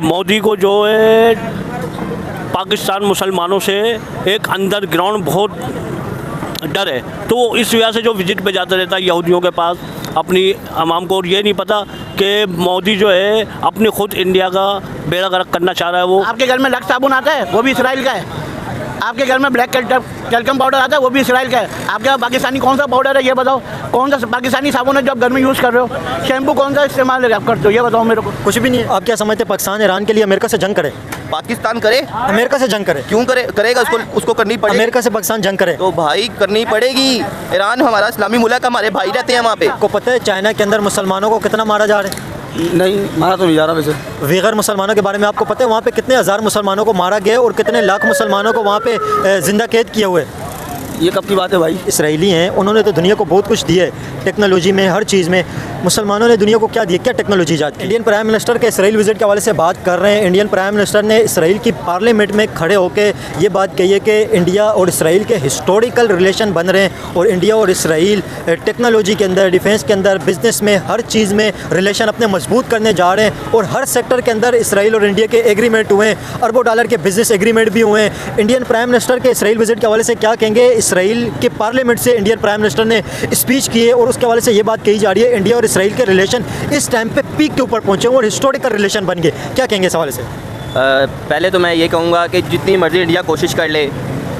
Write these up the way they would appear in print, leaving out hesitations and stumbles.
मोदी को जो है पाकिस्तान मुसलमानों से एक अंडरग्राउंड बहुत डर है, तो वो इस वजह से जो विजिट पे जाता रहता है यहूदियों के पास अपनी अवाम को। और ये नहीं पता कि मोदी जो है अपने खुद इंडिया का बेड़ा गर्क करना चाह रहा है। वो आपके घर में लक्स साबुन आता है, वो भी इसराइल का है। आपके घर में ब्लैक कैल्शियम पाउडर आता है, वो भी इसराइल का है। आपके यहाँ पाकिस्तानी कौन सा पाउडर है ये बताओ? कौन सा पाकिस्तानी साबुन है जो आप घर में यूज़ कर रहे हो? शैम्पू कौन सा इस्तेमाल आप करते हो ये बताओ मेरे को। कुछ भी नहीं है। आप क्या समझते हैं पाकिस्तान ईरान के लिए अमेरिका से जंग करे? पाकिस्तान करे, अमेरिका से जंग करे? क्यों करे? करेगा, उसको करनी पड़ेगी। अमेरिका से पाकिस्तान जंग करे तो भाई करनी पड़ेगी। ईरान हमारा इस्लामी मुल्क, हमारे भाई रहते हैं वहाँ पे। आपको पता है चाइना के अंदर मुसलमानों को कितना मारा जा रहा है? नहीं, मारा तो नहीं जा रहा वैसे। बेघर मुसलमानों के बारे में आपको पता है वहाँ पे कितने हज़ार मुसलमानों को मारा गया और कितने लाख मुसलमानों को वहाँ पे जिंदा कैद किए हुए? ये कब की बात है भाई? इसराइली हैं, उन्होंने तो दुनिया को बहुत कुछ दिया है, टेक्नोलॉजी में, हर चीज़ में। मुसलमानों ने दुनिया को क्या दिया? क्या टेक्नोलॉजी ईजाद की? इंडियन प्राइम मिनिस्टर के इसराइल विजिट के हवाले से बात कर रहे हैं। इंडियन प्राइम मिनिस्टर ने इसराइल की पार्लियामेंट में खड़े होकर ये बात कही है कि इंडिया और इसराइल के हिस्टोरिकल रिलेशन बन रहे हैं और इंडिया और इसराइल टेक्नोलॉजी के अंदर, डिफेंस के अंदर, बिजनेस में, हर चीज़ में रिलेशन अपने मजबूत करने जा रहे हैं और हर सेक्टर के अंदर इसराइल और इंडिया के एग्रीमेंट हुए हैं, अरबों डॉलर के बिजनेस एग्रीमेंट भी हुए हैं। इंडियन प्राइम मिनिस्टर के इसराइल विजिट के हवाले से क्या कहेंगे? इसराइल के पार्लियामेंट से इंडियन प्राइम मिनिस्टर ने स्पीच की है और उसके हवाले से ये बात कही जा रही है इंडिया और इसराइल के रिलेशन इस टाइम पे पीक के ऊपर पहुंचे और हिस्टोरिकल रिलेशन बन गए। क्या कहेंगे इस हवाले से? पहले तो मैं ये कहूँगा कि जितनी मर्ज़ी इंडिया कोशिश कर ले,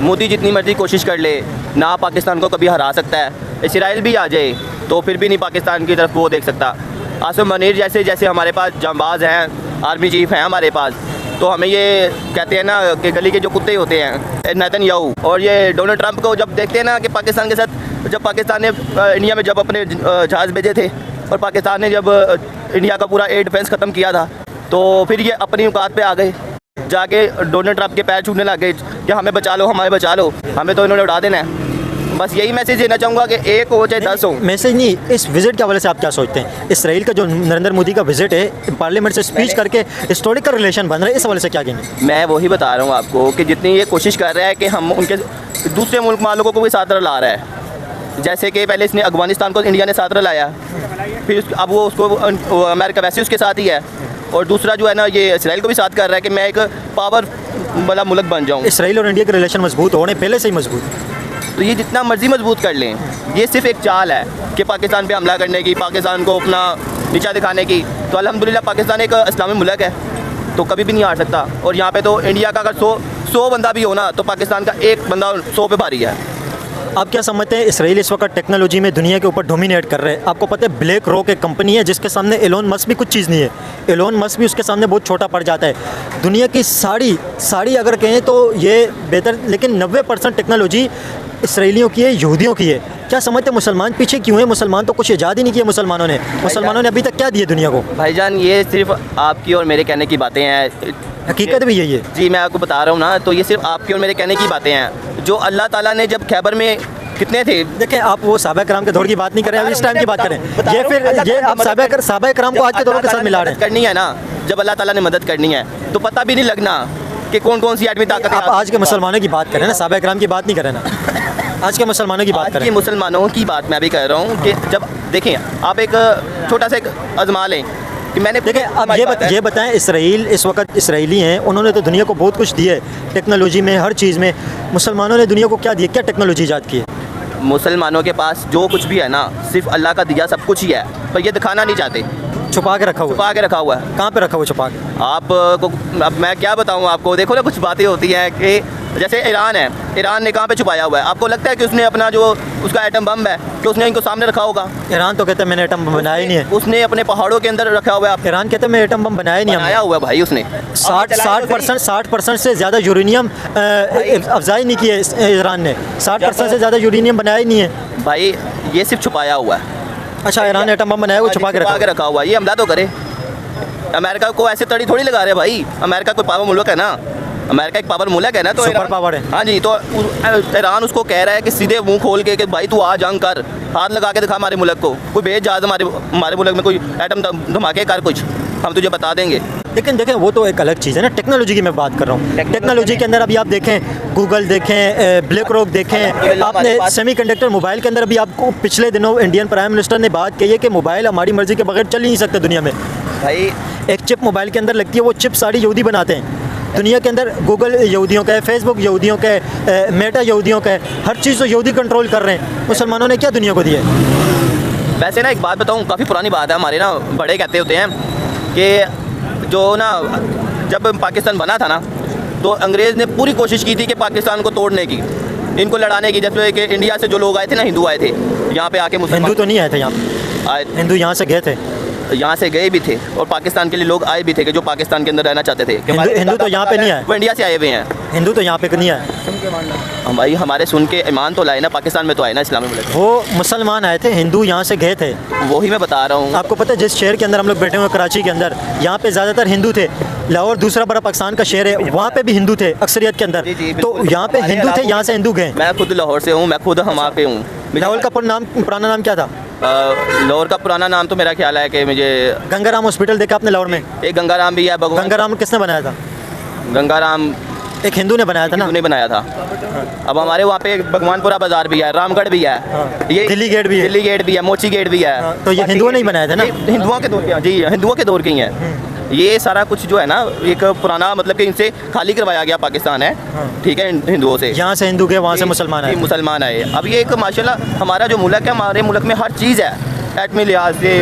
मोदी जितनी मर्ज़ी कोशिश कर ले, ना पाकिस्तान को कभी हरा सकता है। इसराइल भी आ जाए तो फिर भी नहीं पाकिस्तान की तरफ वो देख सकता। आसिम मनीर जैसे हमारे पास जांबाज हैं, आर्मी चीफ हैं हमारे पास, तो हमें ये कहते हैं ना कि गली के जो कुत्ते होते हैं नेतन्याहू और ये डोनाल्ड ट्रंप को जब देखते हैं ना कि पाकिस्तान के साथ, जब पाकिस्तान ने इंडिया में जब अपने जहाज़ भेजे थे और पाकिस्तान ने जब इंडिया का पूरा एयर डिफेंस ख़त्म किया था, तो फिर ये अपनी औकात पे आ गए, जाके डोनाल्ड ट्रंप के पैर छूने लग गए कि हमें बचा लो, हमें बचा लो, हमें तो इन्होंने उड़ा देना है। बस यही मैसेज देना चाहूँगा कि एक हो चाहे 10 हो। मैसेज नहीं, इस विजिट के हवाले से आप क्या सोचते हैं? इसराइल का जो नरेंद्र मोदी का विजिट है, पार्लियामेंट से स्पीच करके हिस्टोरिकल रिलेशन बन रहे हैं, इस हवाले से क्या कहेंगे? मैं वही बता रहा हूँ आपको कि जितनी ये कोशिश कर रहा है कि हम उनके दूसरे मुल्क वालों को भी साथ ला रहा है। जैसे कि पहले इसने अफगानिस्तान को इंडिया ने साथ लाया, फिर अब वो उसको अमेरिका वैसे उसके साथ ही है, और दूसरा जो है ना ये इसराइल को भी साथ कर रहा है कि मैं एक पावर वाला मुल्क बन जाऊँ। इसराइल और इंडिया के रिलेशन मजबूत होने पहले से ही मजबूत, तो ये जितना मर्जी मजबूत कर लें, ये सिर्फ एक चाल है कि पाकिस्तान पे हमला करने की, पाकिस्तान को अपना नीचा दिखाने की। तो अल्हम्दुलिल्लाह पाकिस्तान एक इस्लामी मुल्क है, तो कभी भी नहीं हार सकता। और यहाँ पे तो इंडिया का अगर 100 बंदा भी हो ना, तो पाकिस्तान का एक बंदा 100 पे भारी है। आप क्या समझते हैं इसराइल इस वक्त टेक्नोलॉजी में दुनिया के ऊपर डोमिनेट कर रहे हैं? आपको पता है ब्लैक रॉक एक कंपनी है जिसके सामने एलोन मस्क भी कुछ चीज़ नहीं है। एलोन मस्क भी उसके सामने बहुत छोटा पड़ जाता है। दुनिया की साड़ी अगर कहें तो ये बेहतर, लेकिन 90% टेक्नोलॉजी इसराइलियों की है, यहूदियों की है। क्या समझते हैं मुसलमान पीछे क्यों है? मुसलमान तो कुछ ईजाद ही नहीं किया मुसलमानों ने। मुसलमानों ने अभी तक क्या दिया दुनिया को? भाईजान ये सिर्फ आपकी और मेरे कहने की बातें हैं, हकीकत भी यही है। जी मैं आपको बता रहा हूँ ना, तो ये सिर्फ आपकी और मेरे कहने की बातें हैं। जो अल्लाह ताला ने जब खैबर में कितने थे, देखें आप वो साहबा कराम के दौर की बात नहीं करें, अभी इस टाइम की बात करें। ये फिर ये आप साहबा कराम को आज के दौर के साथ मिला रहे हैं। करनी है ना, जब अल्लाह ताला ने मदद करनी है तो पता भी नहीं लगना कि कौन कौन सी आदमी ताकत है। आप आज के मुसलमानों की बात करें ना, साहबा कराम की बात नहीं करें ना, आज के मुसलमानों की बात करें। मुसलमानों की बात मैं भी कह रहा हूँ कि जब देखें आप एक छोटा सा एक आजमा लें कि मैंने, देखें अब ये बताएं, इसराइल इस वक्त इसराइली हैं, उन्होंने तो दुनिया को बहुत कुछ दिया है टेक्नोलॉजी में, हर चीज़ में। मुसलमानों ने दुनिया को क्या दिया? क्या टेक्नोलॉजी ईजाद की है? मुसलमानों के पास जो कुछ भी है ना, सिर्फ अल्लाह का दिया सब कुछ ही है, पर ये दिखाना नहीं चाहते। छुपा के रखा हुआ, छुपा के रखा हुआ है। कहाँ पे रखा हुआ छुपा के? आपको अब मैं क्या बताऊँ आपको, देखो ना कुछ बातें होती हैं कि जैसे ईरान है, ईरान ने कहाँ पे छुपाया हुआ है? आपको लगता है कि उसने अपना जो उसका एटम बम है कि उसने इनको सामने रखा होगा? ईरान तो कहते हैं मैंने एटम बम बनाया ही नहीं है। उसने अपने पहाड़ों के अंदर रखा हुआ है। ईरान कहते हैं मैं एटम बम बनाया ही नहीं, बनाया हुआ है भाई उसने। 60% से ज़्यादा यूरेनियम अफजाई नहीं की है ईरान ने। 60% से ज़्यादा यूरेनियम बनाया ही नहीं है भाई, ये सिर्फ छुपाया हुआ है। अच्छा, ईरान ने एटम बम बनाया हुआ, छुपा के रखा हुआ, ये हमला तो करे। अमेरिका को ऐसे तड़ी थोड़ी लगा रहे भाई, अमेरिका कोई पावर मुल्क है ना, अमेरिका एक पावर मुल्क है ना, तो सुपर पावर है। हाँ जी, तो ईरान उसको कह रहा है कि सीधे मुंह खोल के कि भाई तू आ जंग कर, हाथ लगा के दिखा हमारे मुल्क को, कोई भेज जहाज हमारे मुल्क में, कोई एटम धमाके कर, कुछ हम तुझे बता देंगे। लेकिन देखें वो तो एक अलग चीज़ है ना, टेक्नोलॉजी की मैं बात कर रहा हूँ। टेक्नोलॉजी के अंदर अभी आप देखें, गूगल देखें, ब्लैक रॉक देखें, आपने सेमीकंडक्टर मोबाइल के अंदर अभी आपको पिछले दिनों इंडियन प्राइम मिनिस्टर ने बात कही है कि मोबाइल हमारी मर्ज़ी के बगैर चल ही नहीं सकते दुनिया में। भाई एक चिप मोबाइल के अंदर लगती है, वो चिप सारी यहूदी बनाते हैं। दुनिया के अंदर गूगल यहूदियों का है, फेसबुक यहूदियों का है, मेटा यहूदियों का है, हर चीज़ तो यहूदी कंट्रोल कर रहे हैं। मुसलमानों ने क्या दुनिया को दिया है? वैसे ना एक बात बताऊँ, काफ़ी पुरानी बात है, हमारे ना बड़े कहते होते हैं कि जो ना जब पाकिस्तान बना था ना, तो अंग्रेज़ ने पूरी कोशिश की थी कि पाकिस्तान को तोड़ने की, इनको लड़ाने की। जैसे कि इंडिया से जो लोग आए थे ना, हिंदू आए थे यहाँ पे आके, मुसलमान हिंदू तो नहीं आए थे यहाँ पे, आए, हिंदू यहाँ से गए थे, यहाँ से गए भी थे, और पाकिस्तान के लिए लोग आए भी थे कि जो पाकिस्तान के अंदर रहना चाहते थे। कि हमारे हिंदू तो यहाँ पे नहीं आए, वो इंडिया से आए हुए हैं। हिंदू तो यहाँ पे नहीं आए। हम भाई हमारे सुन के ईमान तो लाए ना, पाकिस्तान में तो आए ना इस्लामी मुल्क। वो मुसलमान आए थे, हिंदू यहाँ से गए थे। वही मैं बता रहा हूँ। आपको पता है जिस शहर के अंदर हम लोग बैठे हुए हैं, कराची के अंदर, यहाँ पे ज़्यादातर हिंदू थे। लाहौर दूसरा बड़ा पाकिस्तान का शहर है, वहाँ पे भी हिंदू थे अक्सरियत के अंदर। जी, जी, तो बिल्कुल। यहाँ पे हिंदू थे, यहाँ से हिंदू गए। मैं खुद लाहौर से हूँ, मैं खुद हमारे पे हूँ। लाहौर का पुराना नाम क्या था? लाहौर का पुराना नाम तो मेरा ख्याल है कि मुझे गंगाराम हॉस्पिटल देखा आपने लाहौर में? एक गंगाराम भी है, भगवान गंगाराम किसने बनाया था? गंगाराम एक हिंदू ने बनाया था ना? ने बनाया था। अब हमारे वहाँ पे भगवानपुरा बाजार भी है, रामगढ़ भी है, ये दिल्ली गेट भी है। दिल्ली गेट भी है, मोची गेट भी है। तो ये हिंदुओं ने ही बनाया था ना? ये हिंदुओं के दौर के, जी हिंदुओं के दौर के ही हैं। ये सारा कुछ जो है ना, एक पुराना मतलब कि इनसे खाली करवाया गया पाकिस्तान है, ठीक है, हिंदुओं से। यहाँ से हिंदू गए, वहाँ से मुसलमान आए। मुसलमान आए। अब ये एक माशाल्लाह हमारा जो मुल्क है, हमारे मुल्क में हर चीज़ है, एटमी लिहाज से,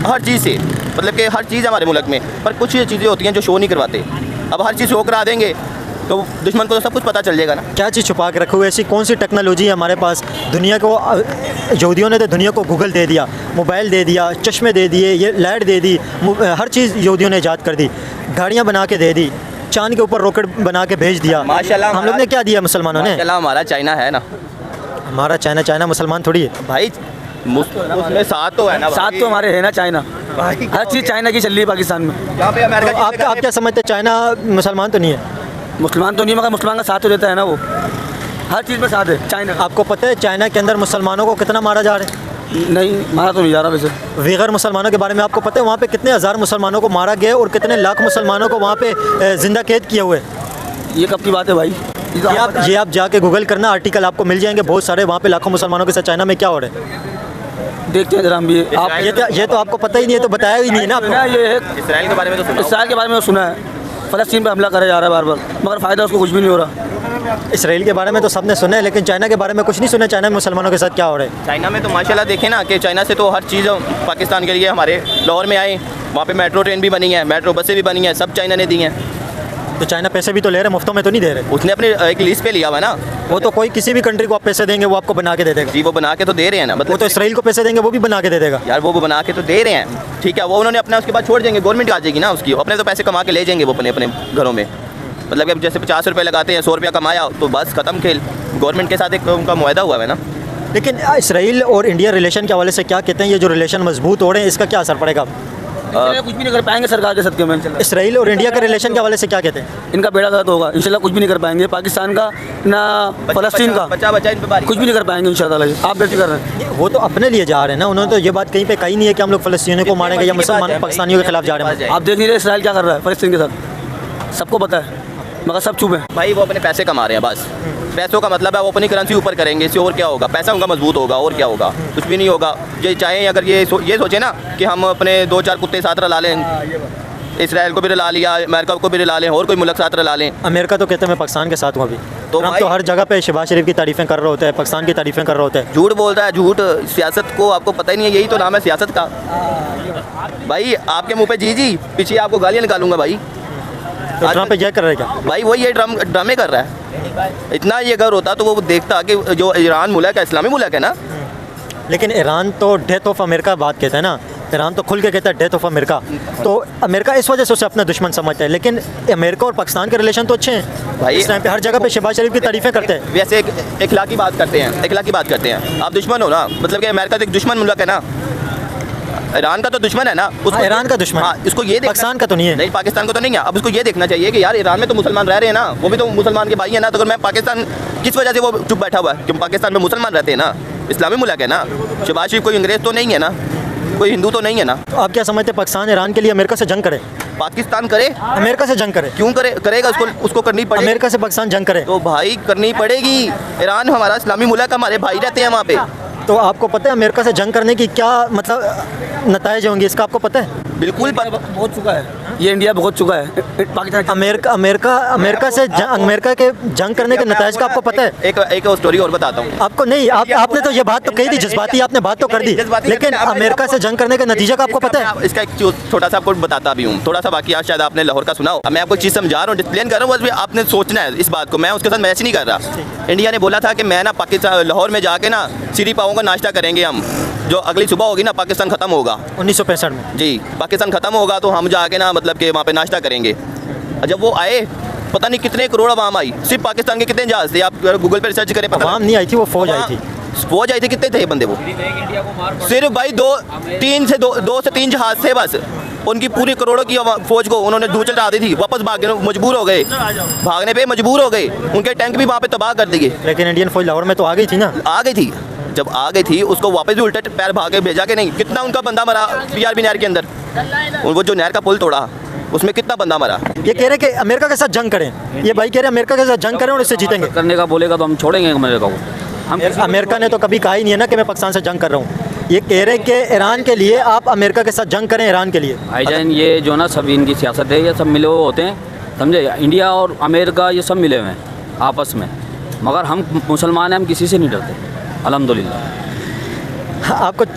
हर चीज़ से, मतलब कि हर चीज़ है हमारे मुल्क में। पर कुछ चीज़ें होती हैं जो शो नहीं करवाते। अब हर चीज़ शो करा देंगे तो दुश्मन को तो सब कुछ पता चल जाएगा ना। क्या चीज़ छुपा के रखे हुए? ऐसी कौन सी टेक्नोलॉजी है हमारे पास? दुनिया को यहूदियों ने तो दुनिया को गूगल दे दिया, मोबाइल दे दिया, चश्मे दे दिए, ये लाइट दे दी, हर चीज़ यहूदियों ने ईजाद कर दी, गाड़ियाँ बना के दे दी, चांद के ऊपर रॉकेट बना के भेज दिया। माशाल्लाह हम लोग ने क्या दिया मुसलमानों ने? माशाल्लाह हमारा चाइना है ना। हमारा चाइना मुसलमान थोड़ी है भाई उसमें साथ तो है ना, साथ तो हमारे है ना चाइना, हर चीज़ चाइना की चल रही है पाकिस्तान में। यहाँ पे अमेरिका तो आप क्या समझते हैं, चाइना मुसलमान तो नहीं है? मुसलमान तो नहीं, मगर मुसलमान का साथ तो देता है ना, वो हर चीज़ में साथ है चाइना। आपको पता है चाइना के अंदर मुसलमानों को कितना मारा जा रहा है? नहीं, मारा तो नहीं जा रहा वैसे। बेगैर मुसलमानों के बारे में आपको पता है वहाँ पे कितने हज़ार मुसलमानों को मारा गया और कितने लाख मुसलमानों को वहाँ पे ज़िंदा कैद किए हुए? ये कब की बात है भाई? ये आप जाके गूगल करना, आर्टिकल आपको मिल जाएंगे बहुत सारे, वहाँ पे लाखों मुसलमानों के साथ चाइना में क्या हो रहा है देखते हैं जरा हम भी। आप ये तो आपको पता ही नहीं है, तो बताया ही नहीं है ना आपको। ना, ये है इसराइल के बारे में तो सुना इसराइल के बारे में तो सुना है, फ़लस्तीन पे हमला करा जा रहा है बार बार, मगर फ़ायदा उसको कुछ भी नहीं हो रहा। इसराइल के बारे में तो सबने सुना है, लेकिन चाइना के बारे में कुछ नहीं सुना। चाइना में मुसलमानों के साथ क्या हो रहा है? चाइना में तो माशाल्लाह देखें ना कि चाइना से तो हर चीज़ पाकिस्तान के लिए, हमारे लाहौर में आए, वहाँ पे मेट्रो ट्रेन भी बनी है, मेट्रो बसें भी बनी हैं, सब चाइना ने दी हैं। तो चाइना पैसे भी तो ले रहे हैं, मुफ्तों में तो नहीं दे रहे। उसने अपने एक लीज पे लिया हुआ है ना। वो तो कोई किसी भी कंट्री को आप पैसे देंगे वो आपको बना के दे देगा। जी वो बना के तो दे रहे हैं ना, वो मतलब तो इसराइल को पैसे देंगे वो भी बना के दे देगा। यार वो बना के तो दे रहे हैं, ठीक है, वो उन्होंने अपना उसके बाद छोड़ देंगे, गवर्नमेंट आ जाएगी ना उसकी, अपने तो पैसे कमा के ले जाएंगे वो अपने अपने घरों में। मतलब कि अब जैसे 50 रुपये लगाते हैं, 100 रुपया कमाया तो बस ख़त्म खेल। गवर्नमेंट के साथ एक उनका मुआहदा हुआ है ना। लेकिन इसराइल और इंडिया रिलेशन के हवाले से क्या कहते हैं? ये जो रिलेशन मजबूत हो रहे हैं, इसका क्या असर पड़ेगा? कुछ भी नहीं कर पाएंगे सरकार के सदके में इंशाल्लाह। इसराइल और इंडिया के रिलेशन के हवाले से क्या कहते हैं? इनका बेड़ा गर्क होगा इंशाल्लाह, कुछ भी नहीं कर पाएंगे पाकिस्तान का ना फ़लस्तीन का, बच्चा बच्चा इन पे बारी। कुछ भी नहीं कर पाएंगे इंशाल्लाह। आप बेटी कर रहे हैं, वो तो अपने लिए जा रहे हैं ना, उन्होंने तो ये बात कहीं पे कही नहीं है कि हम लोग फ़लस्तीनियों को मारेंगे या मुसलमान पाकिस्तानियों के खिलाफ जा रहे हैं। आप देख नहीं रहे इसराइल क्या कर रहा है फ़लस्तीन के साथ, सबको पता है, मगर सब चुप है। भाई वो अपने पैसे कमा रहे हैं बस, पैसों का मतलब है वो अपनी करेंसी ऊपर करेंगे, इससे और क्या होगा? पैसा उनका मजबूत होगा और क्या होगा? कुछ भी नहीं होगा। ये चाहें अगर ये सोचे ना कि हम अपने 2-4 कुत्ते साथ रला लें, इसराइल को भी रला लिया, अमेरिका को भी रला लें, और कोई मुल्क साथ रला लें। अमेरिका तो कहते हैं मैं पाकिस्तान के साथ हूँ अभी, तो ट्रम्प तो हर जगह पे शहबाज शरीफ की तारीफ़ें कर रहे होते हैं, पाकिस्तान की तारीफ़ें कर रहे होते हैं। झूठ बोल रहा है, झूठ। सियासत को आपको पता ही नहीं है, यही तो नाम है सियासत का। भाई आपके मुंह पे जी जी, पीछे आपको गालियाँ निकालूंगा भाई। तो ट्रम्प ये कर रहे क्या? भाई वही ये ड्रामे कर रहा है। इतना ये अगर होता तो वो देखता कि जो ईरान मुल्क है, इस्लामी मुल्क है ना। लेकिन ईरान तो डेथ ऑफ अमेरिका बात कहता है ना, ईरान तो खुल के कहता है डेथ ऑफ अमेरिका। तो अमेरिका इस वजह से उसे अपना दुश्मन समझता है, लेकिन अमेरिका और पाकिस्तान के रिलेशन तो अच्छे हैं भाई। इस टाइम पे हर जगह पे शहबाज शरीफ की तारीफ़ें करते हैं। वैसे एक इखलाकी बात करते हैं, इखलाकी बात करते हैं। आप दुश्मन हो ना, मतलब कि अमेरिका तो एक दुश्मन मुल्क है ना, ईरान का तो दुश्मन है ना। उसको ईरान का दुश्मन, हाँ, इसको ये पाकिस्तान का तो नहीं है। नहीं, पाकिस्तान को तो नहीं है। अब उसको ये देखना चाहिए कि यार ईरान में तो मुसलमान रह रहे हैं ना, वो भी तो मुसलमान के भाई है ना। तो अगर मैं पाकिस्तान, किस वजह से वो चुप बैठा हुआ है? क्योंकि पाकिस्तान में मुसलमान रहते हैं ना, इस्लामी मुल्क है ना। शहबाज शरीफ कोई अंग्रेज़ तो नहीं है ना, कोई हिंदू तो नहीं है ना। तो आप क्या समझते हैं पाकिस्तान ईरान के लिए अमेरिका से जंग करे? पाकिस्तान करे, अमेरिका से जंग करे? क्यों करेगा? उसको करनी पड़ेगी। अमेरिका से पाकिस्तान जंग करे तो भाई करनी पड़ेगी। ईरान हमारा इस्लामी मुल्क, हमारे भाई रहते हैं वहाँ पे। तो आपको पता है अमेरिका से जंग करने की क्या मतलब नताइज होंगे, इसका आपको पता है? बिल्कुल बहुत चुका है ये, इंडिया बहुत चुका है पाकिस्तान। अमेरिका के जंग करने के नताइज का आपको पता है? एक स्टोरी और बताता हूँ आपको नहीं, आपने तो ये बात तो कही थी, जज्बाती आपने बात तो कर दी, लेकिन अमेरिका से जंग करने के नतीजे का आपको पता है? इसका एक छोटा सा आपको बताता भी हूँ, थोड़ा सा वाकया शायद आपने लाहौर का सुना हो। मैं आपको चीज़ समझा रहा हूँ, एक्सप्लेन कर रहा हूँ, बस भी आपने सोचना है इस बात को। मैं उसके साथ मैच नहीं कर रहा। इंडिया ने बोला था कि मैं ना पाकिस्तान लाहौर में जाके ना सीरी पाओं का नाश्ता करेंगे हम, जो अगली सुबह होगी ना पाकिस्तान ख़त्म होगा 1965 में। जी, पाकिस्तान ख़त्म होगा तो हम जाके ना मतलब कि वहाँ पे नाश्ता करेंगे। जब वो आए, पता नहीं कितने करोड़ आवाम आई, सिर्फ पाकिस्तान के कितने जहाज़ थे, आप गूगल पे रिसर्च करें। आवाम नहीं आई थी, वो फौज आई थी। फौज आई थी, कितने थे बंदे वो? सिर्फ भाई दो से तीन जहाज़ थे बस। उनकी पूरी करोड़ों की फौज को उन्होंने धूल चढ़ा दी थी, वापस भागने मजबूर हो गए, भागने पे मजबूर हो गए। उनके टैंक भी वहाँ पे तबाह कर दिए। लेकिन इंडियन फौज लाहौर में तो आ गई थी ना? आ गई थी, जब आ गई थी उसको वापस भी उल्टे पैर भागे भेजा के नहीं। कितना उनका बंदा मरा PRB नहर के अंदर, वो जो नहर का पुल तोड़ा उसमें कितना बंदा मरा। ये कह रहे कि अमेरिका के साथ जंग करें, ये भाई कह रहे अमेरिका के साथ जंग करें और इससे जीतेंगे। करने का बोलेगा तो हम छोड़ेंगे अमेरिका को। हम अमेरिका ने तो कभी कहा ही नहीं है ना कि मैं पाकिस्तान से जंग कर रहा हूँ। ये कह रहे कि ईरान के लिए आप अमेरिका के साथ जंग करें, ईरान के लिए। भाईजान ये जो ना सब इनकी सियासत है, ये सब मिले हुए होते हैं, समझे। इंडिया और अमेरिका ये सब मिले हुए हैं आपस में, मगर हम मुसलमान हैं, हम किसी से नहीं डरते अल्हम्दुलिल्लाह।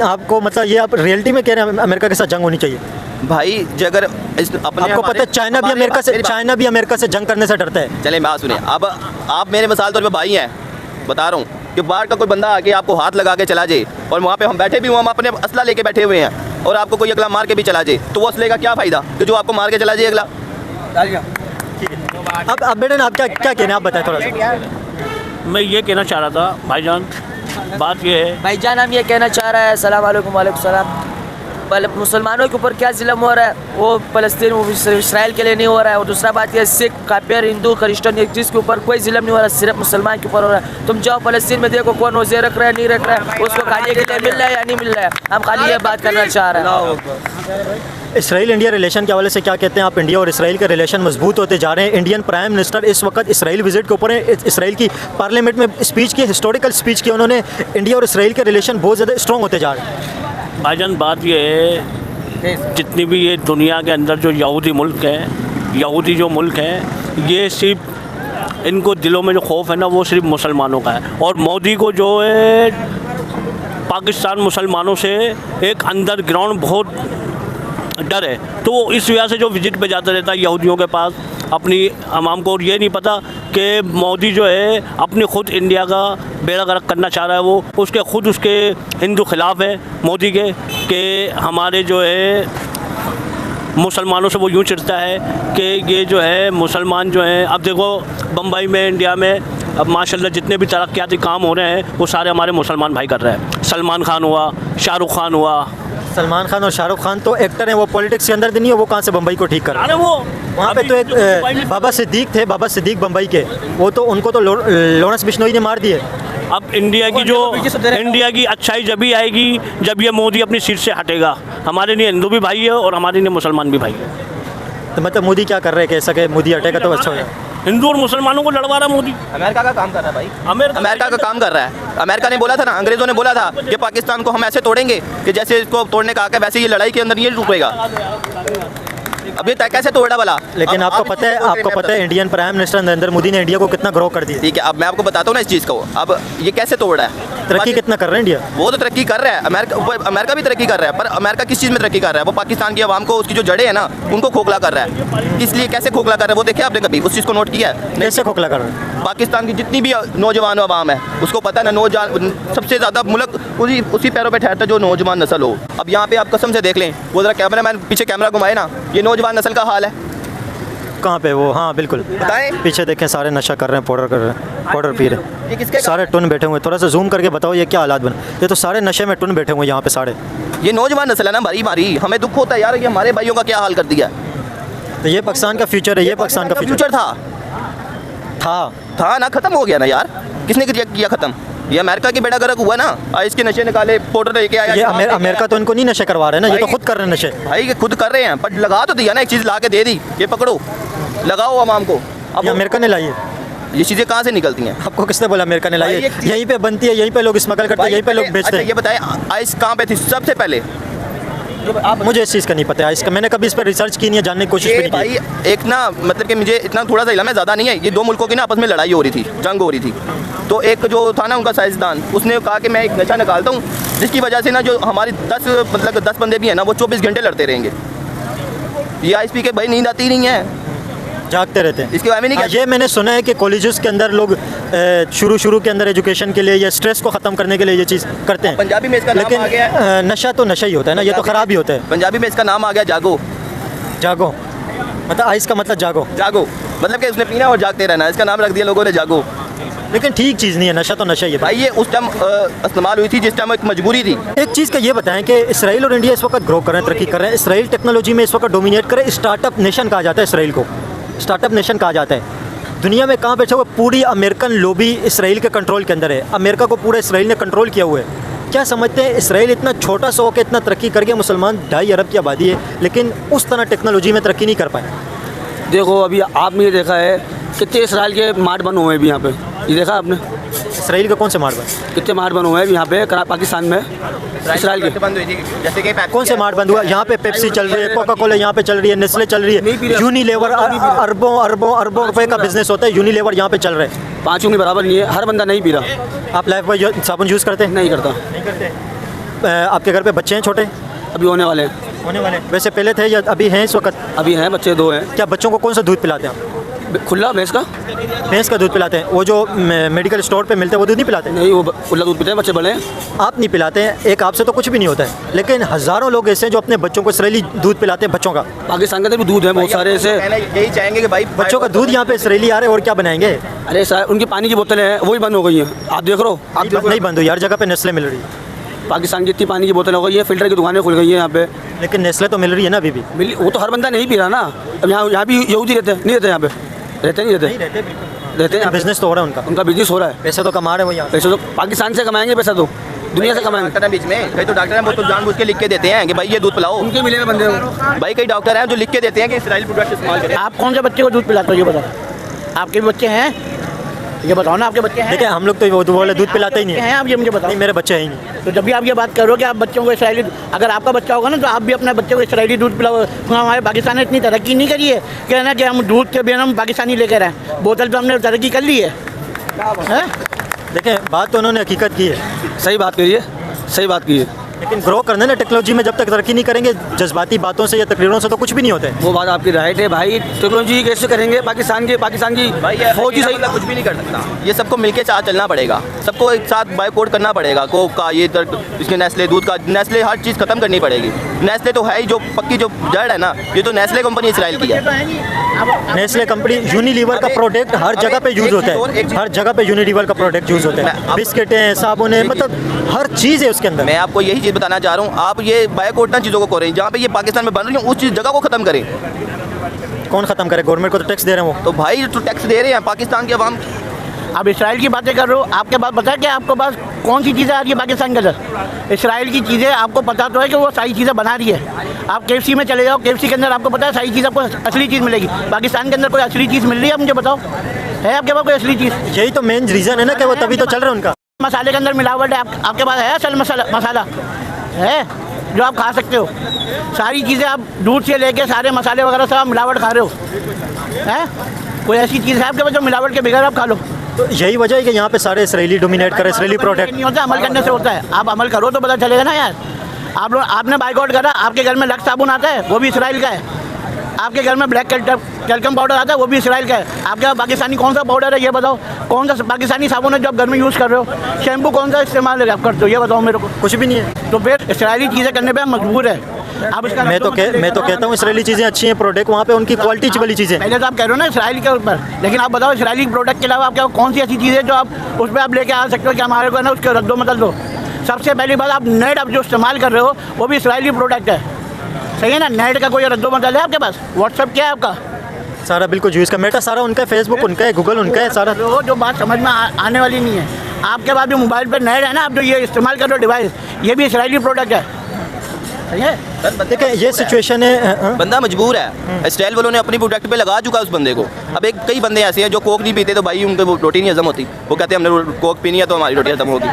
आपको मतलब ये आप रियलिटी में कह रहे हैं अमेरिका के साथ जंग होनी चाहिए? भाई अगर अपने आपको पता है चाइना भी अमेरिका से जंग करने से डरता है। चले बात सुनिए, अब आप मेरे मिसाल तौर पे भाई हैं, बता रहा हूँ कि बाहर का कोई बंदा आके आपको हाथ लगा के चला जाए और वहाँ पे हम बैठे भी हुए, हम अपने असला लेके बैठे हुए हैं और आपको कोई अगला मार के भी चला जाए, तो वो असले का क्या फ़ायदा कि जो आपको मार के चला जाए अगला। अब बेटे आप क्या कहना है, आप बताएं थोड़ा सा। मैं ये कहना चाह रहा था भाईजान, बात ये है भाईजान हम ये कहना चाह रहे हैं, अस्सलाम वालेकुम। वालेकुम सलाम। मुसलमानों के ऊपर क्या जुल्म हो रहा है, वो फ़लस्तीन वो इसराइल के लिए नहीं हो रहा है। और दूसरा बात ये, सिख काफिर हिंदू क्रिश्चियन एक चीज़ के ऊपर कोई जुल्म नहीं हो रहा, सिर्फ मुसलमान के ऊपर हो रहा है। तुम जाओ फ़लस्तीन में देखो कौन रोज़े रख रहा है नहीं रख रहा है, उसको खाने के लिए मिल रहा है या नहीं मिल रहा है। हम खाली ये बात करना चाह रहे हैं। इसराइल इंडिया रिलेशन के हवाले से क्या कहते हैं आप? इंडिया और इसराइल के रिलेशन मजबूत होते जा रहे हैं। इंडियन प्राइम मिनिस्टर इस वक्त इसराइल विजिट के ऊपर है। इसराइल की पार्लियामेंट में स्पीच की, हिस्टोरिकल स्पीच की उन्होंने। इंडिया और इसराइल के रिलेशन बहुत ज़्यादा स्ट्रॉन्ग होते जा रहे हैं। भाईजान बात ये है, जितनी भी ये दुनिया के अंदर जो यहूदी मुल्क है, यहूदी जो मुल्क है, ये सिर्फ इनको दिलों में जो खौफ है ना, वो सिर्फ मुसलमानों का है। और मोदी को जो है पाकिस्तान मुसलमानों से एक अंडरग्राउंड बहुत डर है, तो वो इस वजह से जो विजिट पे जाता रहता है यहूदियों के पास अपनी अवाम को। और ये नहीं पता कि मोदी जो है अपनी खुद इंडिया का बेड़ा गर्क करना चाह रहा है। वो उसके हिंदू खिलाफ है मोदी के, कि हमारे जो है मुसलमानों से वो यूँ चिढ़ता है कि ये जो है मुसलमान जो हैं, अब देखो बम्बई में इंडिया में अब माशाल्लाह जितने भी तरक्याती काम हो रहे हैं वो सारे हमारे मुसलमान भाई कर रहे हैं। सलमान खान हुआ, शाहरुख खान हुआ। सलमान खान और शाहरुख खान तो एक्टर हैं, वो पॉलिटिक्स के अंदर नहीं है, वो कहाँ से बम्बई को ठीक कर रहे हैं? अरे वो वहाँ पे तो एक बाबा सिद्दीक थे, बाबा सिद्दीक बम्बई के, वो तो उनको तो लॉरेंस बिश्नोई ने मार दिए। अब इंडिया की अच्छाई जब ही आएगी जब ये मोदी अपनी सीट से हटेगा। हमारे लिए हिंदू भी भाई है और हमारे लिए मुसलमान भी भाई है। तो मतलब मोदी क्या कर रहे हैं कि ऐसा कि मोदी हटेगा तो अच्छा हो जाए? हिंदू और मुसलमानों को लड़वा रहा मोदी। अमेरिका का काम कर रहा है भाई, अमेरिका का काम कर रहा है। अमेरिका ने बोला था ना, अंग्रेज़ों ने बोला था कि पाकिस्तान को हम ऐसे तोड़ेंगे कि जैसे इसको तोड़ने का आके वैसे ये लड़ाई के अंदर ये रुकेगा। अब ये कैसे तोड़ा भला? लेकिन आपको पता है Indian prime minister Narendra Modi ने इंडिया को कितना ग्रो कर दिया। ठीक है, अब मैं आपको बताता हूँ ना इस चीज़ को। अब ये कैसे तोड़ रहा है? तरक्की कितना कर रहा है इंडिया? वो तो तरक्की कर रहा है, अमेरिका भी तरक्की कर रहा है, पर अमेरिका किस चीज़ में तरक्की कर रहा है? वो पाकिस्तान की आवाम को, उसकी जो जड़ें हैं ना, उनको खोखला कर रहा है। इसलिए कैसे खोखला कर रहा है वो देखिए आपने कभी उस चीज़ को नोट किया है? कैसे खोखला कर रहा है? पाकिस्तान की जितनी भी नौजवान आवाम है उसको पता है ना, नौजवान सबसे ज़्यादा मुल्क उसी पैरों पे ठहरता है जो नौजवान नस्ल हो। अब यहाँ पे आप कसम से देख लें, वो ज़रा कैमरा मैन पीछे कैमरा घुमाए ना, ये नौजवान नस्ल का हाल है। कहाँ पे वो? हाँ बिल्कुल, बताएं। पीछे देखें, सारे नशा कर रहे हैं, पाउडर कर रहे हैं, पाउडर पी रहे हैं, ये किसके सारे टुन बैठे हुए हैं। थोड़ा सा जूम करके बताओ ये क्या हालात बने? ये तो सारे नशे में टुन बैठे हुए हैं यहाँ पे सारे। ये नौजवान नस्ल है ना भारी मारी, हमें दुख होता है यार, ये हमारे भाइयों का क्या हाल कर दिया। तो ये पाकिस्तान का फ्यूचर है, ये पाकिस्तान का फ्यूचर था ना, खत्म हो गया ना यार। किसने किया खत्म? ये अमेरिका की बेड़ा गर्क हुआ ना, इसके नशे निकाले, पाउडर लेके आया। ये अमेरिका तो इनको नहीं नशे करवा रहे हैं ना, ये तो खुद कर रहे हैं नशे। भाई ये खुद कर रहे हैं, पर लगा तो दिया ना, एक चीज़ ला के दे दी, ये पकड़ो लगाओ आवाम को। अब अमेरिका ने लाई है, ये चीज़ें कहाँ से निकलती हैं? आपको किसने बोला अमेरिका ने लाई है? भाई, यहीं पे बनती है, यहीं पे लोग स्मगल करते हैं, यहीं पे लोग बेचते अच्छा हैं। ये बताएं, आइस कहाँ पे थी सबसे पहले? मुझे इस चीज़ का नहीं पता है, इसका मैंने कभी इस पर रिसर्च की नहीं है, जानने की कोशिश भी ये नहीं की। भाई एक ना मतलब कि मुझे इतना थोड़ा सा इल्म है, ज़्यादा नहीं है। ये दो मुल्कों की ना आपस में लड़ाई हो रही थी, जंग हो रही थी। तो एक जो था ना उनका साइंसदान, उसने कहा कि मैं एक नशा निकालता हूँ जिसकी वजह से ना जो हमारी 10 बंदे भी हैं ना वो 24 घंटे लड़ते रहेंगे। ये आइस पी के भाई नींद आती नहीं है, जागते रहते हैं। इसके बारे में नहीं हाँ, कहते। ये मैंने सुना है कि कॉलेजेस के अंदर लोग शुरू के अंदर एजुकेशन के लिए या स्ट्रेस को ख़त्म करने के लिए ये चीज़ करते हैं। पंजाबी में इसका नाम लेकिन आ गया है। नशा तो नशा ही होता है ना, ये तो ख़राब ही होता है। पंजाबी में इसका नाम आ गया जागो। जागो मतलब आइस का मतलब जागो, जागो मतलब कि उसने पीना और जागते रहना, इसका नाम रख दिया लोगों ने जागो। लेकिन ठीक चीज़ नहीं है, नशा तो नशा ही है भाई ये उस टाइम इस्तेमाल हुई थी जिस टाइम एक मजबूरी थी। एक चीज़ का ये बताएं कि इसराइल और इंडिया इस वक्त ग्रो कर रहे हैं, तरक्की कर रहे हैं। इसराइल टेक्नोलॉजी में इस वक्त डोमिनेट करे, स्टार्टअप नेशन कहा जाता है इसराइल को, स्टार्टअप नेशन कहा जाता है। दुनिया में कहाँ बैठे हुए? पूरी अमेरिकन लॉबी इसराइल के कंट्रोल के अंदर है। अमेरिका को पूरा इसराइल ने कंट्रोल किया हुआ है। क्या समझते हैं इसराइल इतना छोटा सा होकर इतना तरक्की कर गया? मुसलमान 2.5 अरब की आबादी है, लेकिन उस तरह टेक्नोलॉजी में तरक्की नहीं कर पाए। देखो अभी आपने ये देखा है कितने इसराइल के मार्ट बने हुए हैं अभी यहाँ पे, ये देखा आपने? इसराइल के कौन से मार्ट बंद? कितने मार्ट बने हुए हैं यहाँ पे पाकिस्तान में, इसराइल के। बंद हुई थी जैसे कि कौन से मार्ट बंद हुआ? यहाँ पे पेप्सी चल रही है, कोका कोला यहाँ पे चल रही है, नेस्ले चल रही नहीं पी है, रहा। यूनिलेवर अरबों रुपए का बिजनेस होता है, यूनिलेवर यहाँ पे चल रहा है। 5 उंगली बराबर नहीं है, हर बंदा नहीं पी रहा, आप लाइफ बॉय साबुन यूज़ करते हैं? नहीं करता। आपके घर पे बच्चे हैं छोटे? अभी होने वाले हैं, होने वाले। वैसे पहले थे या अभी हैं इस वक्त? अभी हैं बच्चे 2 हैं। क्या बच्चों को कौन सा दूध पिलाते हैं आप? खुला भैंस का? भैंस का दूध पिलाते हैं? वो जो मेडिकल स्टोर पे मिलता है वो दूध नहीं पिलाते हैं? नहीं, वो खुला दूध पीते हैं, बच्चे बड़े हैं। आप नहीं पिलाते हैं, एक आपसे तो कुछ भी नहीं होता है, लेकिन हज़ारों लोग ऐसे हैं जो अपने बच्चों को इसराइली दूध पिलाते हैं। बच्चों का पाकिस्तान के अंदर भी दूध है बहुत सारे ऐसे। कहना यही चाहेंगे कि भाई बच्चों का दूध यहाँ पे इसराइली आ रहे हैं, और क्या बनाएंगे? अरे सर उनकी पानी की बोतलें हैं वो भी बंद हो गई हैं, आप देख रहे हो? आप देखो नहीं बंद हुई, हर जगह पे नेस्ले मिल रही है। पाकिस्तान की इतनी पानी की बोतलें हो गई है, फिल्टर की दुकानें खुल गई हैं यहाँ पे। लेकिन नेस्ले तो मिल रही है ना अभी भी। वो तो हर बंदा नहीं पी रहा ना। अब यहाँ भी यहूदी रहते हैं, नहीं रहते यहाँ पे? रहते नहीं रहते? रहते हैं। बिजनेस तो हो रहा है उनका, उनका बिजनेस हो रहा है, पैसे तो कमा रहे हैं वो यहाँ। पैसे तो पाकिस्तान से कमाएंगे, पैसा तो दुनिया से कमाएंगे। डॉक्टर हैं बीच में, कई तो डॉक्टर हैं वो तो जानबूझ के लिख के देते हैं कि भाई ये दूध पिलाओ। उनके मिले हुए बंदे हो। भाई कई डॉक्टर हैं जो लिख के देते हैं कि इसराइल प्रोडक्ट इस्तेमाल करें। आप कौन से बच्चे को दूध पिलाते हो ये बताओ? आपके भी बच्चे हैं? ये बताओ ना, आपके बच्चे हैं? देखिए हम लोग तो वो बोले दूध पिलाते ही नहीं हैं आप, ये मुझे बताओ। नहीं, मेरे बच्चे हैं ही नहीं। तो जब भी आप ये बात करो कि आप बच्चों को इसराइली, अगर आपका बच्चा होगा ना तो आप भी अपने बच्चे को इसराइली दूध पिलाओ। हमारे पाकिस्तान ने इतनी तरक्की नहीं करी है कि ना कि हम दूध के बिना हम पाकिस्तानी लेकर आए, बोतल तो हमने तरक्की कर ली है। देखें बात तो उन्होंने हकीकत की है, सही बात करिए, सही बात की है। लेकिन ग्रो करने ना टेक्नोलॉजी में जब तक तरक्की नहीं करेंगे, जज्बाती बातों से या तकरीरों से तो कुछ भी नहीं होता है। वो बात आपकी राइट है भाई, टेक्नोलॉजी कैसे करेंगे? पाकिस्तान की भाई ये फौजी सही कुछ भी नहीं कर सकता, ये सबको मिलके साथ चलना पड़ेगा, सबको एक साथ बायकॉट करना पड़ेगा। कोक का ये इसके नेस्ले दूध का, नेस्ले हर चीज़ खत्म करनी पड़ेगी। नेस्ले तो है ही जो पक्की जो जड़ है ना, ये तो नेस्ले कंपनी इसराइल की है। नेस्ले कंपनी यूनिलीवर का प्रोडक्ट हर जगह पे यूज़ होता है, हर जगह पे यूनिलीवर का प्रोडक्ट यूज़ होता है। बिस्किटें हैं, साबुन है, मतलब हर चीज़ है उसके अंदर। मैं आपको यही चीज़ बताना चाह रहा हूँ, आप ये बायकॉट ना चीज़ों को करें, जहाँ पे ये पाकिस्तान में बन रही है उस चीज़ जगह को ख़त्म करें। कौन ख़त्म करे? गवर्नमेंट को तो टैक्स दे रहे हैं वो। तो भाई तो टैक्स दे रहे हैं पाकिस्तान के अवाम। आप इसराइल की बातें कर रहे हो, आपके पास पता है कि आपके पास कौन सी चीज़ें आ रही है पाकिस्तान के अंदर? इसराइल की चीज़ें आपको पता तो है कि वो सारी चीज़ें बना रही है। आप KFC में चले जाओ, KFC के अंदर आपको पता है सारी चीज़ आपको असली चीज़ मिलेगी। पाकिस्तान के अंदर कोई असली चीज़ मिल रही है? मुझे बताओ, है आपके पास कोई असली चीज़? यही तो मेन रीज़न है ना कि वो तभी तो चल रहा है उनका। मसाले के अंदर मिलावट है, आपके पास है असल मसाला है जो आप खा सकते हो? सारी चीज़ें आप दूध से लेके सारे मसाले वगैरह सब आप मिलावट खा रहे हो, हैं? कोई ऐसी चीज़ है आपके पास जो मिलावट के बगैर आप खा लो? तो यही वजह है कि यहाँ पे सारे इसराइली डोमिनेट करे, इसराइली प्रोडक्ट। नहीं होता, अमल करने से होता है। आप अमल करो तो पता चलेगा ना यार। आप लोग, आपने बाइकआउट करा, आपके घर में लक्स साबुन आता है वो भी इसराइल का है। आपके घर में ब्लैक टेल्कम पाउडर आता है वो भी इसराइल का है। आपके पास पाकिस्तानी कौन सा पाउडर है ये बताओ? कौन सा पाकिस्तानी साबुन है जो आप घर में यूज़ कर रहे हो? शैम्पू कौन सा इस्तेमाल आप करते हो ये बताओ मेरे को? कुछ भी नहीं है। तो फिर इसराइली चीज़ें करने पर हम मजबूर है। आप इसका मैं तो कहता हूँ इसराइली चीज़ें अच्छी हैं, प्रोडक्ट वहाँ पे उनकी क्वालिटी वाली चीज़ें। पहले तो आप कह रहे हो ना इसराइल के ऊपर, लेकिन आप बताओ इसराइली प्रोडक्ट के अलावा आपके कौन सी ऐसी चीज़ है जो आप उस पर आप लेके आ सकते हो कि हमारे को है ना उसके रद्दो बदल दो? सबसे पहली बात, आप नेट आप जो इस्तेमाल कर रहे हो वो भी इसराइली प्रोडक्ट है, सही है ना? नेट का कोई रद्दो बदल है आपके पास? व्हाट्सअप क्या है आपका? सारा बिल्कुल यूज़ का, मेटा सारा उनका है, फेसबुक उनका है, गूगल उनका है, सारा। वो जो बात समझ में आने वाली नहीं है। आपके पास जो मोबाइल पर नेट है ना, आप जो ये इस्तेमाल कर रहे हो डिवाइस, ये भी इसराइली प्रोडक्ट है, सही है? देखिए ये सिचुएशन है। बंदा मजबूर है, इसराइल वालों ने अपनी प्रोडक्ट पे लगा चुका है उस बंदे को। अब एक कई बंदे ऐसे हैं जो कोक नहीं पीते तो भाई उनको वो रोटी नहीं हजम होती, वो कहते हैं हमने कोक पीनी है तो हमारी रोटी हजम होगी।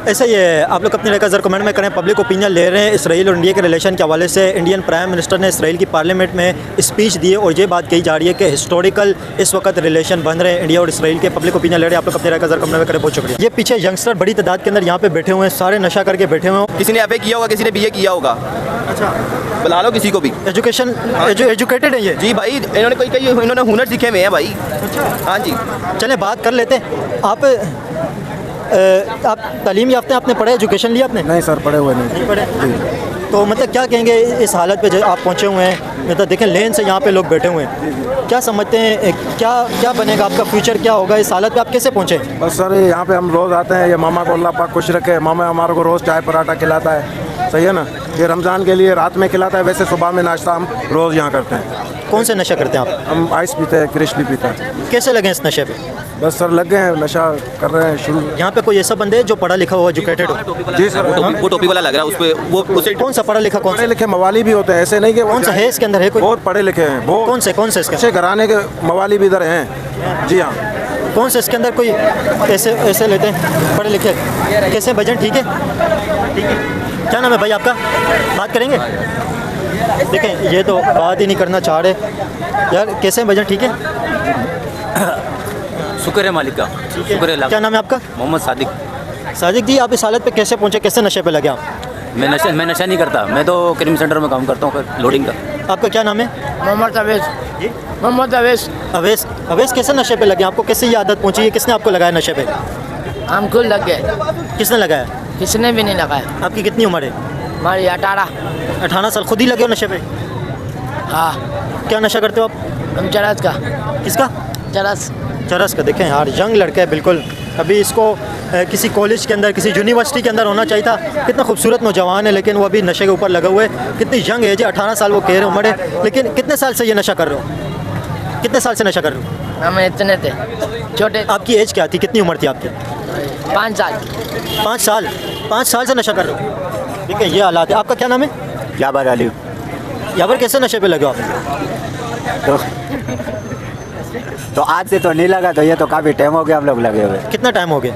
ऐसा ही है, आप लोग अपनी राय कमेंट में करें। पब्लिक ओपिनियन ले रहे हैं इसराइल और इंडिया के रिलेशन के हवाले से। इंडियन प्राइम मिनिस्टर ने इसराइल की पार्लियामेंट में स्पीच दी और ये बात कही जा रही है कि हिस्टोरिकल इस वक्त रिलेशन बन रहे हैं इंडिया और इसराइल के। पब्लिक ओपिनियन ले रहे हैं, आप लोग अपनी राय कमेंट में करें। बहुत शुक्रिया। ये पीछे यंगस्टर बड़ी तादाद के अंदर यहाँ पे बैठे हुए हैं, सारे नशा करके बैठे हुए हैं। किसी ने FA किया होगा, किसी ने BA किया होगा। अच्छा, बुला लो किसी को भी। एजुकेशन एजुकेटेड है ये जी भाई, इन्होंने कई इन्होंने हुनर सीखे हुए हैं भाई। हाँ जी, चले बात कर लेते हैं। आप तालीम याफ्ते हैं, आपने पढ़ा, एजुकेशन लिया आपने? नहीं सर, पढ़े हुए नहीं पढ़े। तो मतलब क्या कहेंगे इस हालत पे जो आप पहुँचे हुए हैं? मतलब देखें लेन से यहाँ पे लोग बैठे हुए हैं, क्या समझते हैं क्या बनेगा आपका फ्यूचर, क्या होगा इस हालत पे? आप कैसे पहुँचे? बस सर यहाँ पे हम रोज़ आते हैं, ये मामा को अल्लाह पाक खुश रखे। मामा हमारे को रोज़ चाय पराठा खिलाता है, सही है ना। ये रमज़ान के लिए रात में खिलाता है, वैसे सुबह में नाश्ता हम रोज़ यहाँ करते हैं। कौन से नशा करते हैं आप? हम आइस पीते हैं, क्रिश भी पीते हैं। कैसे लगे इस नशे पे? बस सर लग गए हैं, नशा कर रहे हैं शुरू। यहाँ पे कोई ऐसा बंदे जो पढ़ा लिखा हुआ एजुकेटेड हो? जी सर, वो टोपी वाला लग रहा है उस पर। वो उसे कौन सा पढ़ा लिखा, कौन पढ़े सा लिखे मवाली भी होते हैं, ऐसे नहीं कि कौन सा है इसके अंदर? है कोई बहुत पढ़े लिखे हैं, बहुत कौन से इसके अच्छे घराने के मवाली भी इधर हैं। जी हाँ। कौन से इसके अंदर कोई ऐसे लेते हैं पढ़े लिखे? कैसे भजन? ठीक है, ठीक है। क्या नाम है भाई आपका? बात करेंगे? देखें ये तो बात ही नहीं करना चाह रहे यार। कैसे हैं भजन? ठीक है, शुक्र है मालिक का, शुक्र है। क्या नाम है आपका? मोहम्मद सादिक। सादिक जी, आप इस हालत पे कैसे पहुंचे, कैसे नशे पे लगे आप? मैं नशा नहीं करता, मैं तो क्रीम सेंटर में काम करता हूँ, लोडिंग का। आपका क्या नाम है? मोहम्मद अवेश। जी, मोहम्मद अवेश। अवेश। अवेश, कैसे नशे पे लगे आपको? कैसे ये आदत पहुंची है? किसने आपको लगाया नशे पे? हमको लग गए। किसने लगाया? किसने भी नहीं लगाया। आपकी कितनी उम्र है? हमारी 18। 18 साल। खुद ही लगे हो नशे पे? हाँ, क्या नशा करते हो आप? हम चरस का। किसका? चरस। चरस का। देखें यार, यंग लड़का है बिल्कुल, अभी इसको किसी कॉलेज के अंदर, किसी यूनिवर्सिटी के अंदर होना चाहिए था। कितना खूबसूरत नौजवान है, लेकिन वो अभी नशे के ऊपर लगा हुआ है। कितनी यंग एज है, 18 साल वो कह रहे उम्र है, लेकिन कितने साल से ये नशा कर रहे हो? कितने साल से नशा कर रहे हो? हम इतने थे छोटे। आपकी एज क्या थी, कितनी उम्र थी आपकी? 5 साल। 5 साल। 5 साल से नशा कर रहे हो? ठीक है, ये हालात है। आपका क्या नाम है? याबर अली। याबर, कैसे नशे पे लगे हो आप? तो आज से तो नहीं लगा, तो ये तो काफ़ी टाइम हो गया हम लोग लगे हुए। कितना टाइम हो गया?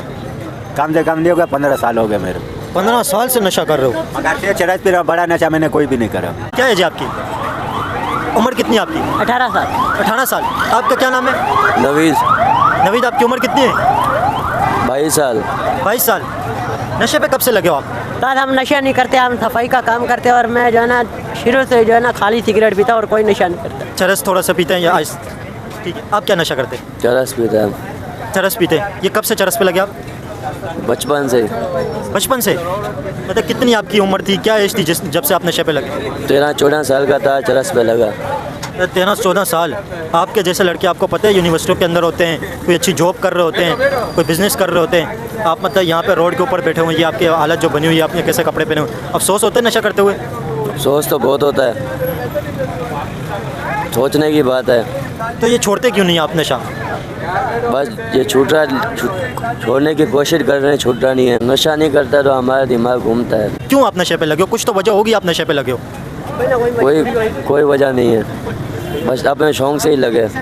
कम से कम नहीं हो गया, 15 साल हो गए मेरे। 15 साल से नशा कर रहे हो? मगर चरस पी रहा, बड़ा नशा मैंने कोई भी नहीं करा। क्या एज है आपकी? उम्र कितनी है आपकी? 18 साल। 18 साल। आपका क्या नाम है? नवीज। नवीद, आपकी उम्र कितनी है? 22 साल। 22 साल। नशे पे कब से लगे हो आप? सर हम नशा नहीं करते, हम सफाई का काम करते हैं और मैं जो है ना शुरू से जो है ना खाली सिगरेट पीता और कोई नशा नहीं करता। चरस थोड़ा सा पीते हैं या आइस? ठीक है। आप क्या नशा करते हैं? चरस पीता है। चरस पीते हैं। ये कब से चरस पे लगे आप? बचपन से। बचपन से? मतलब कितनी आपकी उम्र थी, क्या एज थी जब से आप नशे पे लगे? 13-14 साल का था, चरस पे लगा। 13-14 साल। आपके जैसे लड़के आपको पता है यूनिवर्सिटियों के अंदर होते हैं, कोई अच्छी जॉब कर रहे होते हैं, कोई बिज़नेस कर रहे होते हैं। आप मतलब यहाँ पे रोड के ऊपर बैठे हुए, ये आपकी हालत जो बनी हुई है, आपने कैसे कपड़े पहने हुए, अफसोस होता है नशा करते हुए? सोच तो बहुत होता है, सोचने की बात है। तो ये छोड़ते क्यों नहीं आप नशा? बस ये छोड़ने की कोशिश कर रहे हैं, छूटता नहीं है। नशा नहीं करता तो हमारा दिमाग घूमता है। क्यों आप नशे पे लगे हो? कुछ तो वजह होगी आप नशे पे लगे हो। कोई वजह नहीं है, बस अपने शौक से ही लगे।